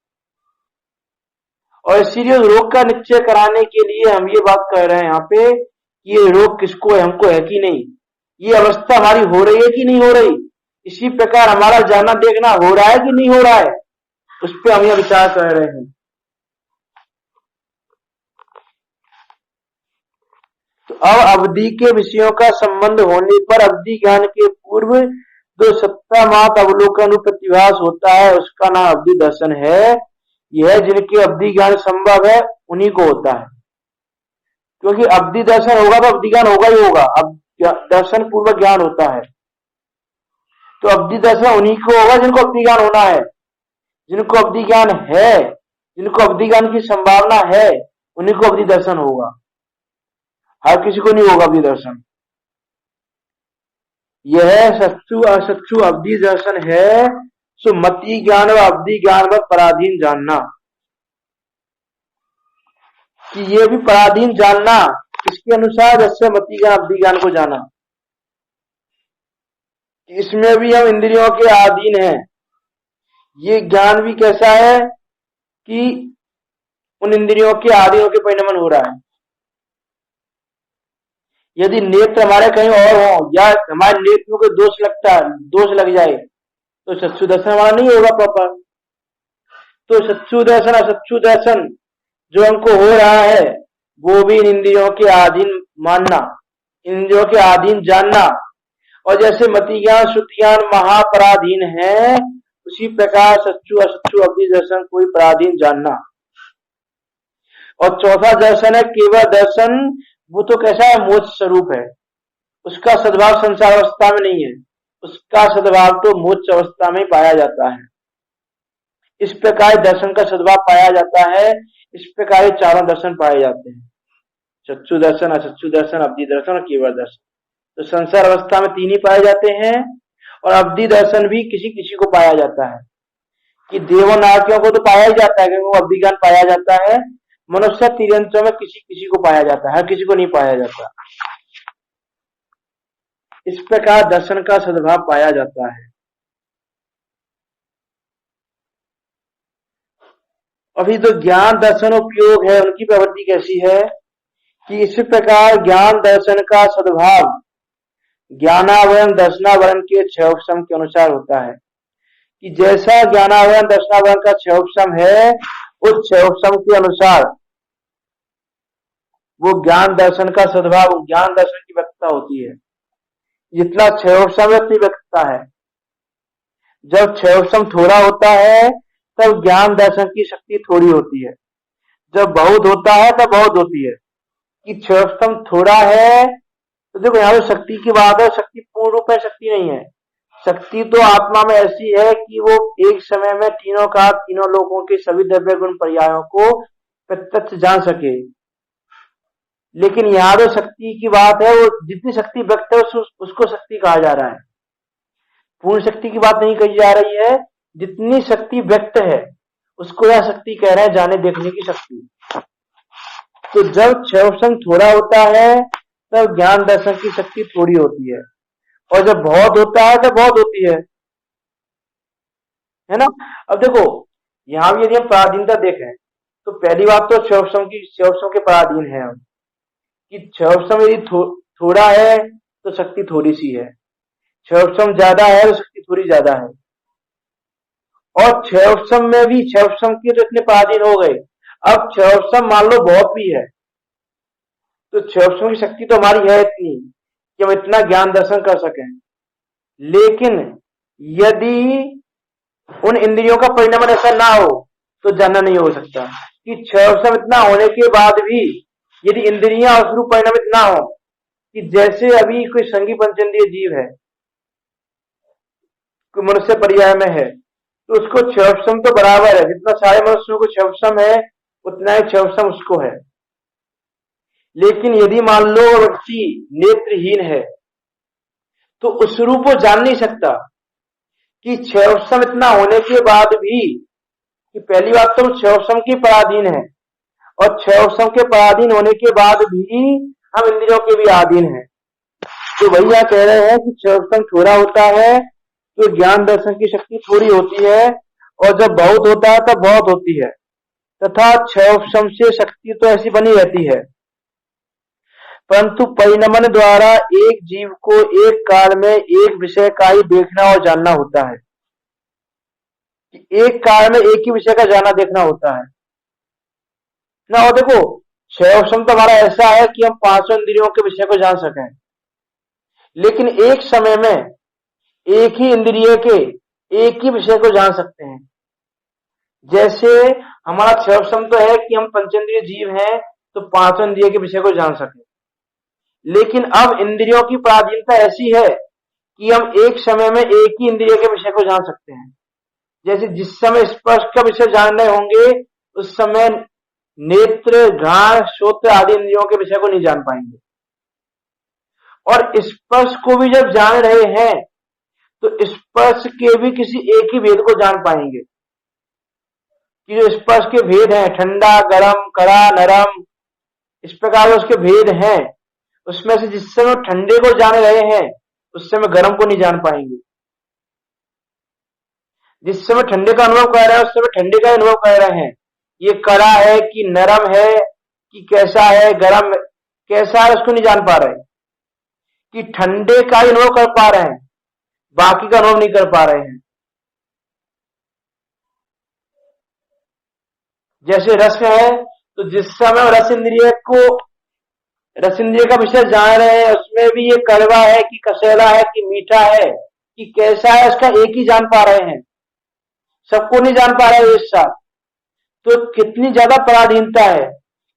और इसीलिए रोग का निश्चय कराने के लिए हम ये बात कह रहे हैं यहाँ पे कि ये रोग किसको है, हमको है कि नहीं, ये अवस्था हमारी हो रही है कि नहीं हो रही, इसी प्रकार हमारा जाना देखना हो रहा है कि नहीं हो रहा है, उस पर हम यह विचार कर रहे हैं। तो अब अवधि के विषयों का संबंध होने पर अवधि ज्ञान के पूर्व जो सत्ता मात्र अवलोकन प्रतिभास होता है उसका नाम अवधि दर्शन है। यह जिनके अवधि ज्ञान संभव है उन्हीं को होता है, क्योंकि अवधि दर्शन होगा तो अवधि ज्ञान होगा ही होगा। अब दर्शन पूर्वक ज्ञान होता है तो अवधि दर्शन उन्हीं को होगा जिनको अवधि ज्ञान होना है। जिनको अवधि ज्ञान है, जिनको अवधि ज्ञान की संभावना है, उन्हीं को अवधि दर्शन होगा, हर किसी को नहीं होगा अवधि दर्शन। यह सच्चु असच्चु अवधि दर्शन है, सो मति ज्ञान व अवधि ज्ञान व पराधीन जानना, कि ये भी पराधीन जानना इसके अनुसार जैसे मति ज्ञान अवधि ज्ञान को जाना, इसमें भी हम इंद्रियों के अधीन हैं। ये ज्ञान भी कैसा है कि उन इंद्रियों के अधीन के परिणमन हो रहा है। यदि नेत्र हमारे कहीं और हो या हमारे नेत्रों को दोष लग जाए तो चक्षु दर्शन हमारा नहीं होगा प्रॉपर। तो चक्षु दर्शन असक्षु दर्शन जो हमको हो रहा है वो भी इन इंद्रियों के अधीन मानना, इंद्रियों के अधीन जानना। और जैसे मति ज्ञान श्रुति ज्ञान महापराधीन है, उसी प्रकार सच्चु असच्चु अवधि दर्शन कोई पराधीन जानना। और चौथा दर्शन है केवल दर्शन, वो तो कैसा है, मोक्ष स्वरूप है, उसका सद्भाव संसार अवस्था में नहीं है, उसका सद्भाव तो मोक्ष अवस्था में पाया जाता है। इस प्रकार दर्शन का सद्भाव पाया जाता है, इस प्रकार चारों दर्शन पाए जाते हैं, चक्षु दर्शन असच्चु दर्शन अवधि दर्शन और केवल दर्शन। तो संसार अवस्था में तीन ही पाए जाते हैं और अवधि दर्शन भी किसी किसी को पाया जाता है, कि देवों नारकियों को तो पाया ही जाता है क्योंकि वो अवधि ज्ञान पाया जाता है। मनुष्य तिर्यंत्रों में किसी किसी को पाया जाता है, हर किसी को नहीं पाया जाता। इस प्रकार दर्शन का सद्भाव पाया जाता है। अभी तो ज्ञान दर्शन उपयोग है, उनकी प्रवृत्ति कैसी है कि इस प्रकार ज्ञान दर्शन का सद्भाव ज्ञानावरण दर्शनावरण के क्षयोपम के अनुसार होता है, कि जैसा ज्ञानावरण दर्शनावरण का क्षयोपम है उस क्षयोपम के अनुसार वो ज्ञान दर्शन का सद्भाव, ज्ञान दर्शन की व्यक्तता होती है। जितना क्षयोपम उतनी व्यक्तता है। जब क्षयोपम थोड़ा होता है तब ज्ञान दर्शन की शक्ति थोड़ी होती है, जब बहुत होता है तब बहुत होती है। कि क्षयोपम थोड़ा है तो देखो यहाँ पे शक्ति की बात है, शक्ति पूर्ण रूप में शक्ति नहीं है। शक्ति तो आत्मा में ऐसी है कि वो एक समय में तीनों का तीनों लोगों के सभी द्रव्य गुण पर्यायों को प्रत्यक्ष जान सके। लेकिन यहाँ जो शक्ति की बात है वो जितनी शक्ति व्यक्त है उसको शक्ति कहा जा रहा है, पूर्ण शक्ति की बात नहीं कही जा रही है। जितनी शक्ति व्यक्त है उसको यह शक्ति कह रहे हैं, जाने देखने की शक्ति। तो जब क्षयोपम थोड़ा होता है तब ज्ञान दर्शन की शक्ति थोड़ी होती है, और जब बहुत होता है तब बहुत होती है ना। अब देखो यहाँ भी यदि हम पराधीनता देखें तो पहली बात तो क्षयोपम के पराधीन है हम, कि क्षयोपम यदि थोड़ा है तो शक्ति थोड़ी सी है, क्षयोपम ज्यादा है तो शक्ति थोड़ी ज्यादा है। और क्षयोपम में भी क्षयोपम के तो इतने पराधीन हो गए, अब क्षयोपम मान लो बहुत भी है तो क्षयोपम की शक्ति तो हमारी है इतनी कि हम इतना ज्ञान दर्शन कर सकें। लेकिन यदि उन इंद्रियों का परिणाम ऐसा ना हो तो जानना नहीं हो सकता। कि क्षयोपम इतना होने के बाद भी यदि इंद्रियां उसरूप परिणामित ना हो, कि जैसे अभी कोई संगी पंचेंद्रिय जीव है, कोई मनुष्य पर्याय में है, तो उसको क्षयोपम तो बराबर है, जितना सारे मनुष्यों को क्षयोपम है उतना ही क्षयोपम उसको है। लेकिन यदि मान लो व्यक्ति नेत्रहीन है तो उस रूप को जान नहीं सकता कि क्षयोपम इतना होने के बाद भी, कि पहली बात तो क्षयोपम के पराधीन है, और क्षयोपम के पराधीन होने के बाद भी हम इंद्रियों के भी अधीन हैं। तो भैया कह रहे हैं कि क्षयोपम थोड़ा होता है तो ज्ञान दर्शन की शक्ति थोड़ी होती है, और जब बहुत होता है तब बहुत होती है, तथा क्षयोपम से शक्ति तो ऐसी बनी रहती है, परंतु परिणमन द्वारा एक जीव को एक काल में एक विषय का ही देखना और जानना होता है। एक काल में एक ही विषय का जाना देखना होता है ना। और देखो, क्षयोपम तो हमारा ऐसा है कि हम पांचों इंद्रियों के विषय को जान सकें, लेकिन एक समय में एक ही इंद्रिय के एक ही विषय को जान सकते हैं। जैसे हमारा क्षयोपम तो है कि हम पंचेंद्रिय जीव हैं, तो पांचों इंद्रिय के विषय को जान सकें, लेकिन अब इंद्रियों की पराधीनता ऐसी है कि हम एक समय में एक ही इंद्रिय के विषय को जान सकते हैं। जैसे जिस समय स्पर्श का विषय जानने होंगे, उस समय नेत्र, घ्राण, श्रोत्र आदि इंद्रियों के विषय को नहीं जान पाएंगे। और स्पर्श को भी जब जान रहे हैं तो स्पर्श के भी किसी एक ही भेद को जान पाएंगे, कि जो स्पर्श के भेद हैं, ठंडा, गरम, कड़ा, नरम, इस प्रकार उसके भेद हैं, उसमें से जिस समय ठंडे को जान रहे हैं उस समय गर्म को नहीं जान पाएंगे। जिस समय ठंडे का अनुभव कर रहे हैं उस समय ठंडे का अनुभव कर रहे हैं, ये कड़ा है कि नरम है कि कैसा है, गरम कैसा है, उसको नहीं जान पा रहे। कि ठंडे का ही अनुभव कर पा रहे हैं, बाकी का अनुभव नहीं कर पा रहे हैं। जैसे रस है, तो जिस समय रस इंद्रिय का विषय जान रहे हैं, उसमें भी ये कड़वा है कि कसेला है कि मीठा है कि कैसा है, उसका एक ही जान पा रहे हैं, सबको नहीं जान पा रहे एक साथ। तो कितनी ज्यादा पराधीनता है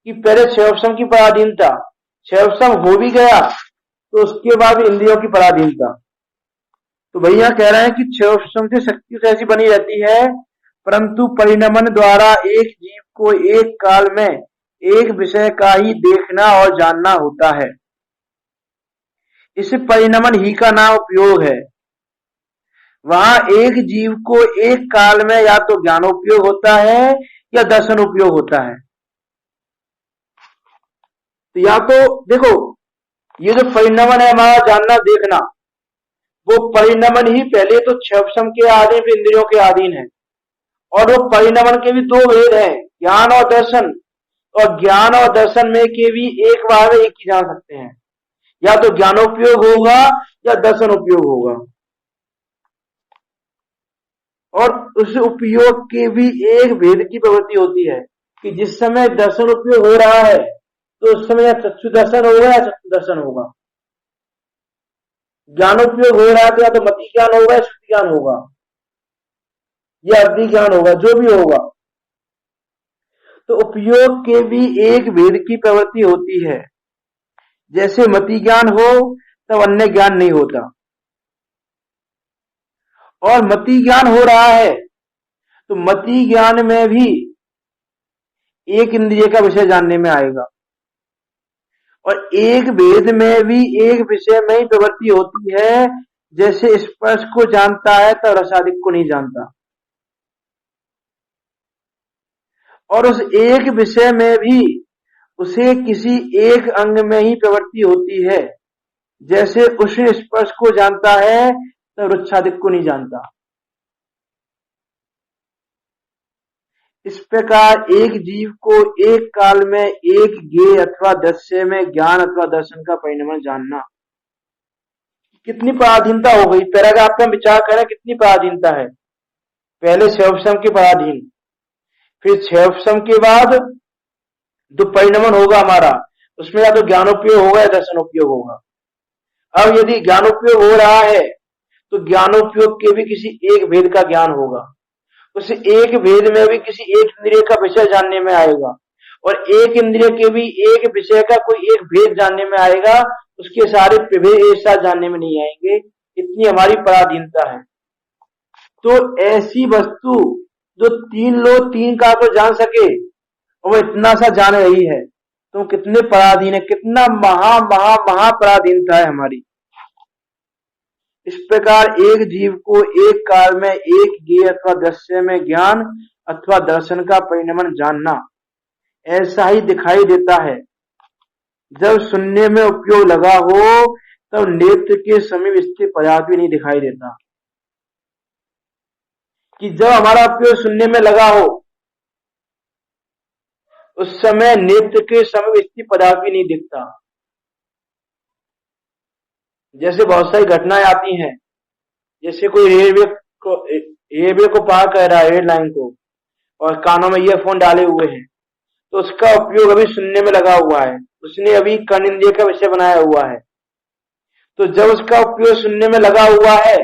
कि पहले क्षयोपम की पराधीनता, क्षयोपम हो भी गया तो उसके बाद इंद्रियों की पराधीनता। तो भैया कह रहे हैं कि क्षयोपम से शक्ति तो ऐसी बनी रहती है, परंतु परिणमन द्वारा एक जीव को एक काल में एक विषय का ही देखना और जानना होता है। इस परिणमन ही का नाम उपयोग है। वहां एक जीव को एक काल में या तो ज्ञानोपयोग होता है या दर्शन उपयोग होता है। तो या तो देखो, ये जो परिणमन है हमारा जानना देखना, वो परिणमन ही पहले तो क्षयोपम के अधीन फिर इंद्रियों के अधीन है, और वो परिणमन के भी दो भेद हैं, ज्ञान और दर्शन। और ज्ञान और दर्शन में के भी एक बार एक ही जान सकते हैं, या तो ज्ञानोपयोग होगा या दर्शन उपयोग होगा। और उस उपयोग की भी एक भेद की प्रवृत्ति होती है कि जिस समय दर्शन उपयोग हो रहा है तो उस समय या चक्षु दर्शन होगा या चक्षु दर्शन होगा। ज्ञानोपयोग हो रहा है तो या तो मति ज्ञान होगा या श्रुति ज्ञान होगा या अग्नि ज्ञान होगा, जो भी होगा। तो उपयोग के भी एक भेद की प्रवृत्ति होती है। जैसे मति ज्ञान हो तब अन्य ज्ञान नहीं होता, और मति ज्ञान हो रहा है तो मति ज्ञान में भी एक इंद्रिय का विषय जानने में आएगा, और एक भेद में भी एक विषय में ही प्रवृत्ति होती है। जैसे स्पर्श को जानता है तो रसादिक को नहीं जानता, और उस एक विषय में भी उसे किसी एक अंग में ही प्रवृत्ति होती है। जैसे उष्ण स्पर्श को जानता है तो रुच्छादिक को नहीं जानता। इस प्रकार एक जीव को एक काल में एक ज्ञेय अथवा दृश्य में ज्ञान अथवा दर्शन का परिणमन जानना, कितनी पराधीनता हो गई। पैराग्राफ में विचार करें कितनी पराधीनता है। पहले क्षयोपम के पराधीन, फिर क्षयोपम के बाद जो परिणमन होगा हमारा, उसमें या तो ज्ञानोपयोग होगा या दर्शनोपयोग होगा। अब यदि ज्ञानोपयोग हो रहा है तो ज्ञानोपयोग के भी किसी एक भेद का ज्ञान होगा, उस एक भेद में भी किसी एक इंद्रिय का विषय जानने में आएगा, और एक इंद्रिय के भी एक विषय का कोई एक भेद जानने में आएगा, उसके सारे प्रभेद एक साथ जानने में नहीं आएंगे। इतनी हमारी पराधीनता है। तो ऐसी वस्तु जो तीन लोग तीन का को जान सके और वो इतना सा जान रही है, तो कितने पराधीन है, कितना महा महा महा पराधीनता है हमारी। इस प्रकार एक जीव को एक काल में एक ज्ञेय अथवा दृश्य में ज्ञान अथवा दर्शन का परिणमन जानना ऐसा ही दिखाई देता है। जब सुनने में उपयोग लगा हो तब नेत्र के समीप स्थित पदार्थ भी नहीं दिखाई देता। कि जब हमारा उपयोग सुनने में लगा हो उस समय नेत्र के समीप स्थित पदार्थ भी नहीं दिखता। जैसे बहुत सारी घटनाएं आती हैं, जैसे कोई रेलवे को पार कर रहा है, रेल लाइन को, और कानों में ईयरफोन डाले हुए हैं, तो उसका उपयोग अभी सुनने में लगा हुआ है, उसने अभी कर्ण इंद्रिय का विषय बनाया हुआ है। तो जब उसका उपयोग सुनने में लगा हुआ है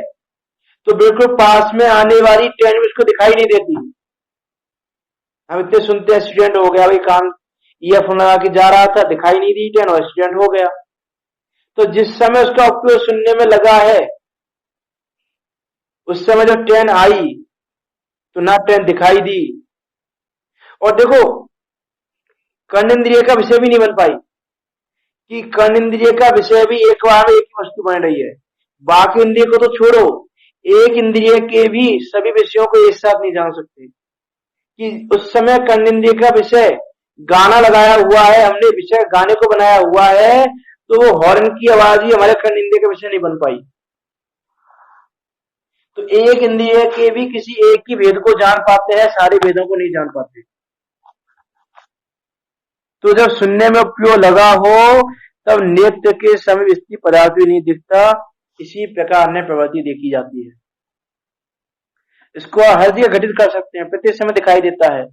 तो बिल्कुल पास में आने वाली ट्रेन उसको दिखाई नहीं देती। हम इतने सुनते हैं एक्सीडेंट हो गया, भाई कान ईयरफोन लगा के जा रहा था, दिखाई नहीं दी ट्रेन और एक्सीडेंट हो गया। तो जिस समय उसका उपयोग सुनने में लगा है उस समय जब ट्रेन आई तो ना ट्रेन दिखाई दी। और देखो कर्ण इंद्रिय का विषय भी नहीं बन पाई, कि कर्ण इंद्रिय का विषय भी एक बार में एक ही वस्तु बन रही है। बाकी इंद्रिय को तो छोड़ो, एक इंद्रिय के भी सभी विषयों को एक साथ नहीं जान सकते। कि उस समय कर्ण इंद्रिय का विषय गाना लगाया हुआ है, हमने विषय गाने को बनाया हुआ है, तो वो हॉर्न की आवाज ही हमारे कर्ण इंद्रिय का विषय नहीं बन पाई। तो एक इंद्रिय के भी किसी एक ही भेद को जान पाते हैं, सारे भेदों को नहीं जान पाते। तो जब सुनने में उपयोग लगा हो तब नेत्र के समीप स्थित पदार्थ भी नहीं दिखता। इसी प्रकार अन्य प्रवृत्ति देखी जाती है। इसको हर जगह घटित कर सकते हैं, प्रत्येक समय दिखाई देता है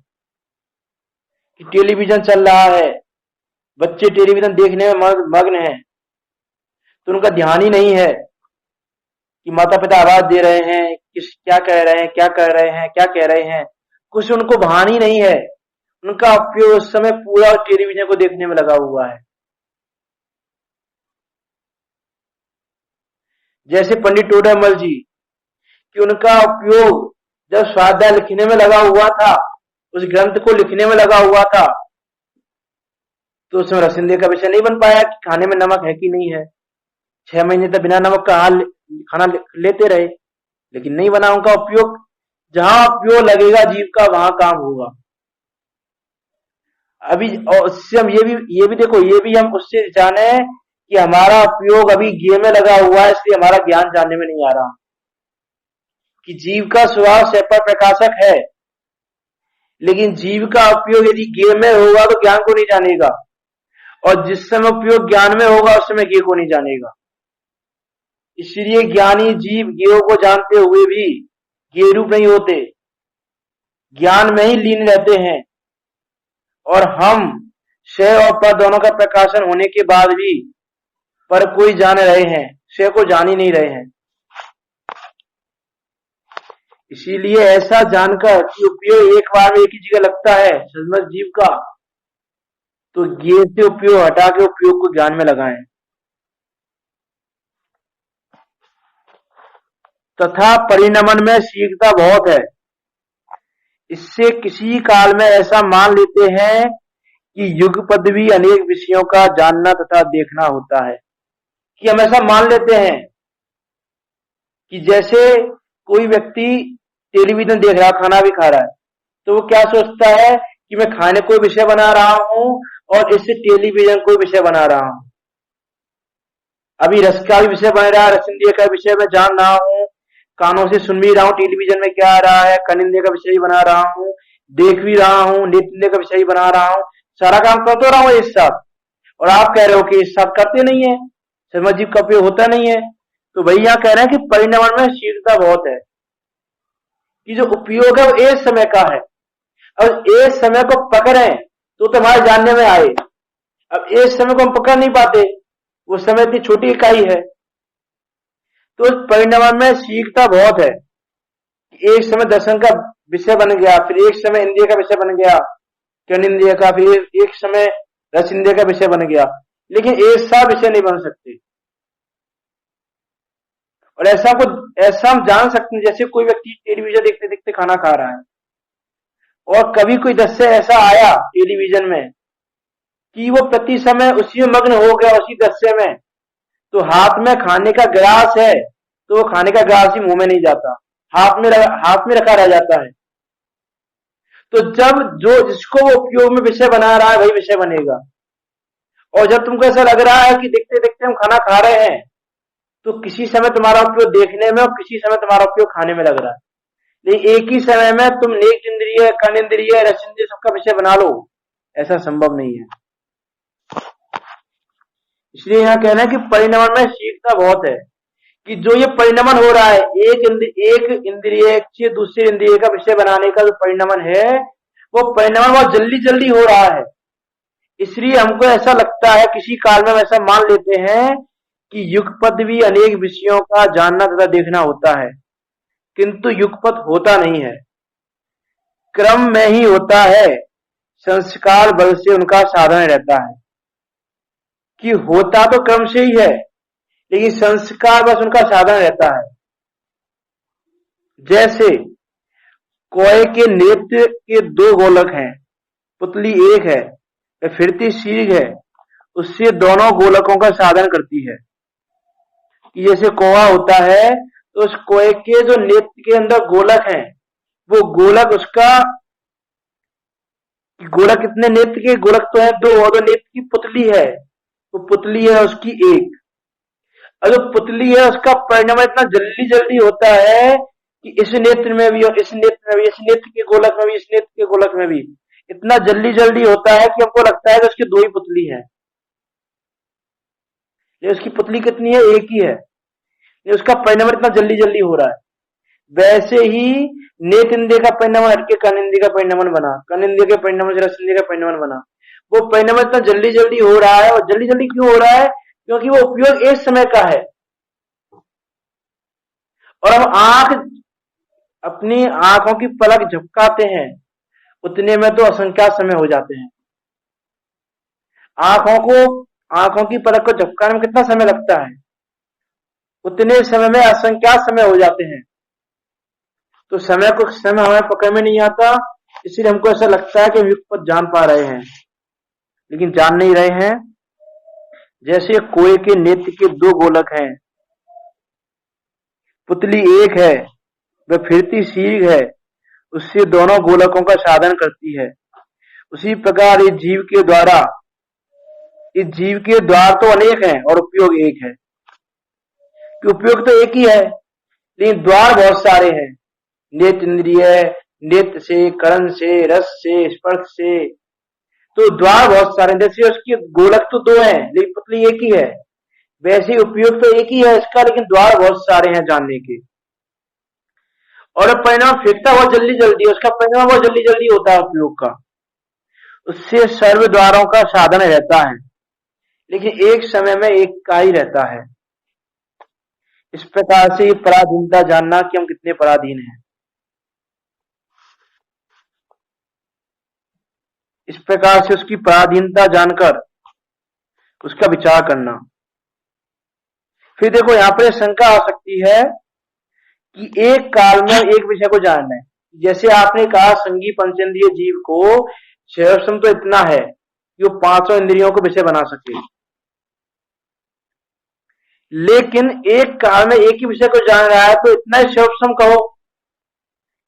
कि टेलीविजन चल रहा है, बच्चे टेलीविजन देखने में मग्न हैं, तो उनका ध्यान ही नहीं है कि माता पिता आवाज दे रहे हैं, क्या कह रहे हैं, क्या कर रहे हैं, क्या कह रहे हैं, कुछ उनको भान ही नहीं है। उनका उपयोग उस समय पूरा टेलीविजन को देखने में लगा हुआ है। जैसे पंडित टोडरमल जी, कि उनका उपयोग जब स्वाध्याय लिखने में लगा हुआ था, उस ग्रंथ को लिखने में लगा हुआ था, तो उसमें रसइंद्रिय का विषय नहीं बन पाया कि खाने में नमक है कि नहीं है। 6 महीने तक बिना नमक का खाना लेते रहे, लेकिन नहीं बना उनका उपयोग। जहां उपयोग लगेगा जीव का वहां काम होगा। अभी और उससे हम ये भी देखो, ये भी हम उससे जाने कि हमारा उपयोग अभी ज्ञेय में लगा हुआ है, इसलिए हमारा ज्ञान जानने में नहीं आ रहा। कि जीव का स्वभाव सेपर प्रकाशक है, लेकिन जीव का उपयोग यदि ज्ञेय में होगा तो ज्ञान को नहीं जानेगा, और जिस समय उपयोग ज्ञान में होगा उस समय ज्ञेय को नहीं जानेगा। इसलिए ज्ञानी जीव ज्ञेय को जानते हुए भी ज्ञेय रूप नहीं होते, ज्ञान में ही लीन रहते हैं। और हम क्षय और पर दोनों का प्रकाशन होने के बाद भी पर कोई जान रहे हैं, क्षय को जान ही नहीं रहे हैं। इसीलिए ऐसा जानकर कि उपयोग एक बार में एक ही जगह लगता है सजमत जीव का, तो ज्ञेय से उपयोग हटा के उपयोग को ज्ञान में लगाएं। तथा परिणमन में शीघ्रता बहुत है। इससे किसी काल में ऐसा मान लेते हैं कि युगपद भी अनेक विषयों का जानना तथा देखना होता है। कि हम ऐसा मान लेते हैं कि जैसे कोई व्यक्ति टेलीविजन देख रहा, खाना भी खा रहा है, तो वो क्या सोचता है कि मैं खाने को विषय बना रहा हूं और इससे टेलीविजन को विषय बना रहा हूं। अभी रस का भी विषय बन रहा है, रसइंद्रिय का विषय मैं जान रहा हूं, कानों से सुन भी रहा हूं टेलीविजन में क्या आ रहा है, कनिंद्रिय का विषय बना रहा हूं, देख भी रहा हूं, नेत्रेंद्रिय का विषय बना रहा हूं, सारा काम कर तो रहा हूं एक साथ। और आप कह रहे हो कि इस साथ करते नहीं है, सजमत का उपयोग होता नहीं है। तो भाई यहां कह रहे हैं कि परिणमन में शीघ्रता बहुत है, कि जो उपयोग है वो एक समय का है। अब एक समय को पकड़े तो तुम्हारे जानने में आए, अब एक समय को हम पकड़ नहीं पाते, वो समय इतनी छोटी इकाई है। तो परिणमन में शीघ्रता बहुत है। एक समय दर्शन का विषय बन गया, फिर एक समय इंद्रिय का विषय बन गया, कर्ण इंद्रिय का, फिर एक समय रस इंद्रिय का विषय बन गया, लेकिन एक साथ विषय नहीं बन सकते। और ऐसा हम जान सकते हैं, जैसे कोई व्यक्ति टेलीविजन देखते देखते खाना खा रहा है, और कभी कोई दृश्य ऐसा आया टेलीविजन में कि वो प्रति समय उसी में मग्न हो गया, उसी दृश्य में। तो हाथ में खाने का गिलास है, तो वो खाने का ग्रास ही मुंह में नहीं जाता, हाथ में रखा रह जाता है। तो जब जो जिसको वो उपयोग में विषय बना रहा है वही विषय बनेगा। और जब तुमको ऐसा लग रहा है कि देखते देखते हम खाना खा रहे हैं, तो किसी समय तुम्हारा उपयोग देखने में और किसी समय तुम्हारा उपयोग खाने में लग रहा है, लेकिन एक ही समय में तुम नेत्र इंद्रिय, कर्ण इंद्रिय, रस इंद्रिय सबका विषय बना लो, ऐसा संभव नहीं है। इसलिए यहाँ कहना है कि परिणमन में शीघ्रता बहुत है, कि जो ये परिणमन हो रहा है, एक इंद्रिय से दूसरे इंद्रिय का विषय बनाने का जो परिणमन है, वो परिणमन बहुत जल्दी जल्दी हो रहा है। इसलिए हमको ऐसा लगता है, किसी काल में हम ऐसा मान लेते हैं कि युगपत भी अनेक विषयों का जानना तथा देखना होता है, किंतु युगपत होता नहीं है, क्रम में ही होता है। संस्कार बल से उनका साधन रहता है, कि होता तो क्रम से ही है, लेकिन संस्कार बस उनका साधन रहता है। जैसे कोए के नेत्र के दो गोलक हैं, पुतली एक है, वह फिरती सीग है, उससे दोनों गोलकों का साधन करती है। कि जैसे कोआ होता है, तो उस कोए के जो नेत्र के अंदर गोलक हैं, वो गोलक उसका गोलक कितने नेत्र के गोलक तो है दो, और जो नेत्र की पुतली है, वो पुतली है उसकी एक। और जो पुतली है उसका परिणाम इतना जल्दी जल्दी होता है कि इस नेत्र में भी और इस नेत्र में भी, इस नेत्र के गोलक में भी, इस नेत्र के गोलक में भी इतना जल्दी जल्दी होता है कि हमको लगता है कि उसकी दो ही पुतली है। ये उसकी पुतली कितनी है? एक ही है। ये उसका परिणाम इतना जल्दी जल्दी हो रहा है। वैसे ही नेत्र इंद्रिय का परिणाम हटके कर्ण इंद्रिय का परिणाम बना, कर्ण इंद्रिय के परिणाम से रस इंद्रिय का परिणाम बना। वो परिणाम इतना जल्दी जल्दी हो रहा है, और जल्दी जल्दी क्यों हो रहा है? क्योंकि वो उपयोग एक समय का है, और हम अपनी आंखों की पलक झपकाते हैं, उतने में तो असंख्यात समय हो जाते हैं। आंखों की पलक को झपकाने में कितना समय लगता है? उतने समय में असंख्यात समय हो जाते हैं। तो समय हमें पकड़ में नहीं आता, इसलिए हमको ऐसा लगता है कि हम युगपत जान पा रहे हैं, लेकिन जान नहीं रहे हैं। जैसे कोए के नेत्र के दो गोलक हैं, पुतली एक है, वह फिरती सीग है, उससे दोनों गोलकों का साधन करती है। उसी प्रकार इस जीव के द्वार तो अनेक हैं और उपयोग एक है। कि उपयोग तो एक ही है, लेकिन द्वार बहुत सारे हैं। नेत्र इंद्रिय, नेत्र से, कर्ण से, रस से, स्पर्श से, तो द्वार बहुत सारे। जैसे उसकी गोलक तो दो हैं, लेकिन पुतली एक ही है, वैसे उपयोग तो एक ही है इसका, लेकिन द्वार बहुत सारे हैं जानने के। और परिणाम फेंकता बहुत जल्दी जल्दी, उसका परिणाम बहुत जल्दी जल्दी होता है उपयोग का। उससे सर्व द्वारों का साधन रहता है, लेकिन एक समय में एक का ही रहता है। इस प्रकार से पराधीनता जानना कि हम कितने पराधीन हैं। इस प्रकार से उसकी पराधीनता जानकर उसका विचार करना। फिर देखो यहाँ पर शंका आ सकती है कि एक काल में एक विषय को जानना है। जैसे आपने कहा संगी पंचेंद्रिय जीव को क्षयक्षम तो इतना है कि वो 500 इंद्रियों को विषय बना सके, लेकिन एक काल में एक ही विषय को जान रहा है, तो इतना ही क्षयक्षम कहो।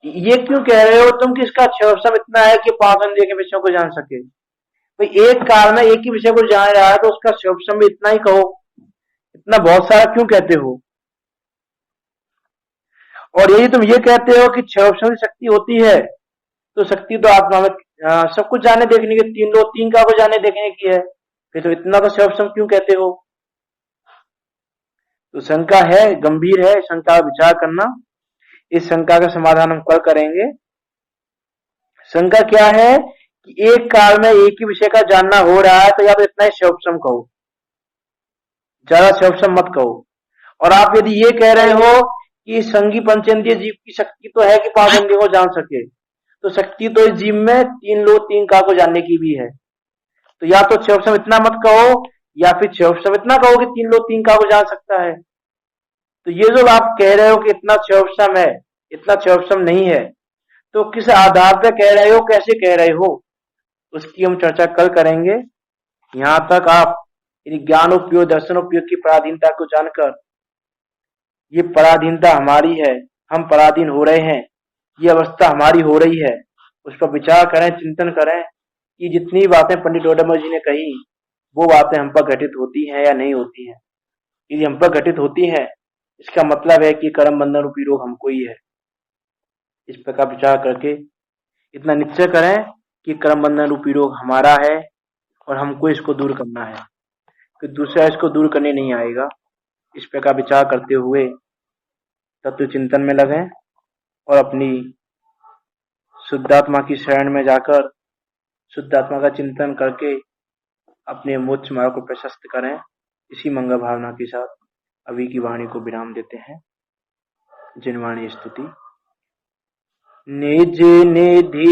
ये क्यों कह रहे हो तुम कि इसका क्षयक्षम इतना है कि 500 इंद्रिय के विषयों को जान सके? भाई एक काल में एक ही विषय को जान रहा है, तो उसका क्षयक्षम भी इतना ही कहो। इतना बहुत सारा क्यों कहते हो? और यही तुम ये कहते हो कि क्षयक्षम शक्ति होती है, तो शक्ति तो आत्मा में सब कुछ जाने देखने की, तीन का को जाने देखने की है, फिर तो इतना तो क्षयक्षम क्यों कहते हो? तो शंका है, गंभीर है, शंका का विचार करना। इस शंका का समाधान हम कल करेंगे। शंका क्या है कि एक काल में एक ही विषय का जानना हो रहा है, तो या तो इतना ही क्षयक्षम कहो, ज्यादा क्षयक्षम मत कहो। और आप यदि ये कह रहे हो कि संगी पंचेंद्रिय जीव की शक्ति तो है कि 5 इंद्रियों को जान सके, तो शक्ति तो इस जीव में तीन का को जानने की भी है। तो या तो क्षयक्षम इतना मत कहो, या फिर क्षयक्षम इतना कहो कि 3 का को जान सकता है। तो ये जो आप कह रहे हो कि इतना क्षयक्षम है, इतना क्षयक्षम नहीं है, तो किस आधार पर कह रहे हो, कैसे कह रहे हो, उसकी हम चर्चा कल करेंगे। यहां तक आप ज्ञान उपयोग, दर्शन उपयोग की पराधीनता को जानकर ये पराधीनता हमारी है, हम पराधीन हो रहे हैं, ये अवस्था हमारी हो रही है। उस पर विचार करें, चिंतन करें कि जितनी बातें पंडित डोडामल जी ने कही वो बातें हम पर घटित होती हैं या नहीं होती हैं। यदि हम पर घटित होती हैं, इसका मतलब है कि कर्म बंधन रूपी रोग हमको ही है। इस प्रकार विचार करके इतना निश्चय करें कि कर्म बंधन रूपी रोग हमारा है और हमको इसको दूर करना है, कि दूसरा इसको दूर करने नहीं आएगा। इस प्रकार विचार करते हुए तत्व चिंतन में लगे और अपनी शुद्धात्मा की शरण में जाकर शुद्धात्मा का चिंतन करके अपने मोक्ष मार्ग को प्रशस्त करें। इसी मंगल भावना के साथ अभी की वाणी को विराम देते हैं। जिनवाणी स्तुति। निज निधि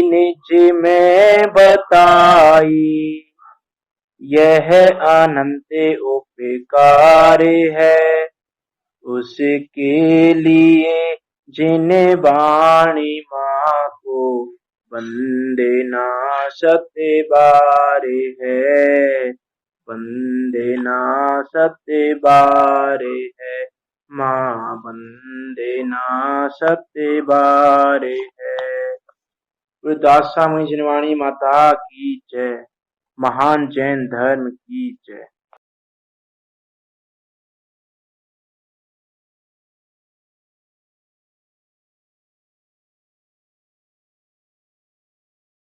निज में बताई, यह अनंत उपकार है। उसके लिए जिन वाणी माँ को वंदे ना सत्य बारे है, वंदे ना सत्य बारे है, माँ वंदे ना सत्य बारे है। गुरुदास स्वामी जिनवाणी माता की जय। महान जैन धर्म की जय।